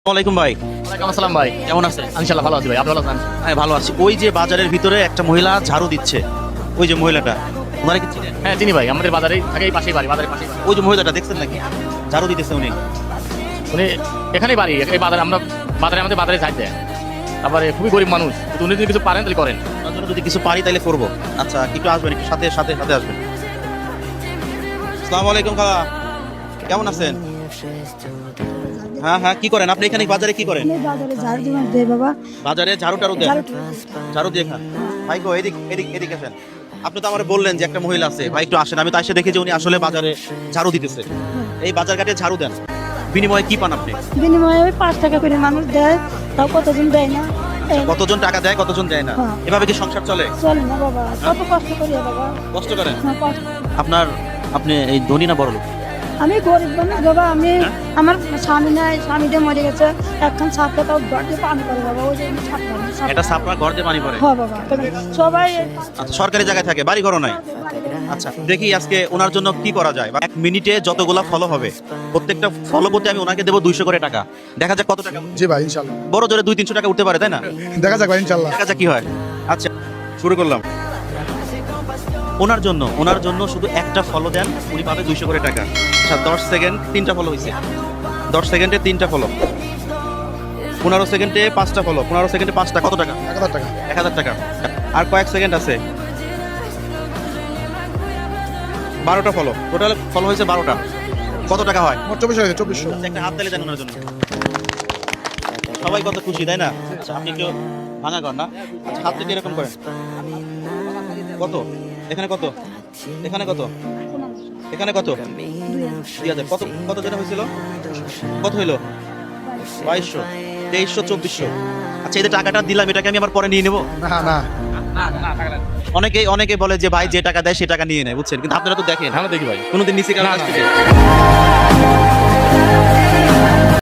ওয়ালাইকুম ভাই। ওয়ালাইকুম আসসালাম ভাই, কেমন আছেন? ইনশাআল্লাহ ভালো আছি ভাই, আপনি ভালো আছেন? হ্যাঁ ভালো আছি। ওই যে বাজারের ভিতরে একটা মহিলা ঝাড়ু দিচ্ছে, ওই যে মহিলাটা, ওনারা কি চিনেন? হ্যাঁ চিনি ভাই, আমাদের বাজারেই থাকে, এই পাশেই বাড়ি, বাজারের পাশেই বাড়ি। ওই যে মহিলাটা দেখছেন নাকি ঝাড়ু দিতেছে উনি? উনি এখানেই বাড়ি, এই বাজারে আমরা বাজারে আমাদের বাজারে যাই দেয়। তারপরে খুবই গরিব মানুষ, তো উনি যদি কিছু পারেন তাহলে করেন। ওনার জন্য যদি কিছু পারি তাহলে করবো। আচ্ছা একটু আসবেন, একটু সাথে সাথে সাথে আসবেন। আসসালামু আলাইকুম খালা, কেমন আছেন? হ্যাঁ হ্যাঁ, কি করেন আপনি এখানে বাজারে? কি করেন? আমি বাজারে ঝাড়ু দিলাম দে বাবা। বাজারে ঝাড়ু টাড়ু দেন? ঝাড়ু ঝাড়ু দিয়ে খান। ভাই গো এদিক এদিক এদিক আসেন। আপনি তো আমার বললেন যে একটা মহিলা আছে, ভাই একটু আসেন। আমি তো এসে দেখি যে উনি আসলে বাজারে ঝাড়ু দিতেছে। এই বাজার ঘাটে ঝাড়ু দেন, বিনিময়ে কি পান আপনি? বিনিময়ে ওই 5 টাকা করে মানুষ দেয়, তাও কতজন দেয় না। কতজন টাকা দেয়, কতজন দেয় না, হ্যাঁ। এভাবে কি সংসার চলে? চলে না বাবা, কত কষ্ট করি বাবা। কষ্ট করেন? হ্যাঁ, কষ্ট। আপনি এই ধনী না বড় লোক? আমি গরিব মানুষ বাবা, আমি আমার স্বামী নাই, স্বামীটা মরে গেছে, এখন ছাপটা তাও ঘরতে পান করে বাবা, ওই যে ছাপটা এটা সাপড়া ঘর দিয়ে পানি পড়ে? হ্যাঁ বাবা, সবাই আচ্ছা, সরকারি জায়গায় থাকে, বাড়ি ঘরও নাই? আচ্ছা দেখি আজকে ওনার জন্য কি করা যায়। 1 মিনিটে যতগুলা ফলো হবে প্রত্যেকটা ফলো করতে আমি ওনাকে দেবো 200 করে টাকা। দেখা যাক কত টাকা। জি ভাই ইনশাল্লাহ, বড় জোরে 200-300 টাকা উঠতে পারে, তাই না? দেখা যাক ভাই ইনশাল্লাহ। দেখা যাক কি হয়। আচ্ছা শুরু করলাম। ওনার জন্য শুধু একটা ফলো দেন, উনি পাবে 200 করে টাকা। আচ্ছা 10 সেকেন্ড 3টা ফলো হয়েছে, 10 সেকেন্ডে 3টা ফলো, 15 সেকেন্ডে 5টা ফলো, 15 সেকেন্ডে 5টা, কত টাকা? 1000 টাকা। 1000 টাকা। আর কয়েক সেকেন্ড আছে, 12টা ফলো, টোটাল ফলো হয়েছে 12টা। কত টাকা হয়? মোট 24 হয়েছে, 2400। আচ্ছা, একটা হাত তালি দেন ওনার জন্য। সবাই কত খুশি, তাই না? আচ্ছা আপনি কেউ ভাঙা কর না। আচ্ছা হাত থেকে এরকম করেন। কত? এখানে কত? এখানে কত? এখানে কত? 2000। কত কত যেটা হয়েছিল? কত হইলো? 2200, 2300, 2400। আচ্ছা এই যে টাকাটা দিলাম, এটাকে আমি আবার পরে নিয়ে নেবো? না না, অনেকে বলে যে ভাই যে টাকা দেয় সে টাকা নিয়ে নেয়, বুঝছেন? কিন্তু আপনারা তো দেখেন আমরা দেখি ভাই। কোনোদিন নিচে কারো না, কাছ না। থেকে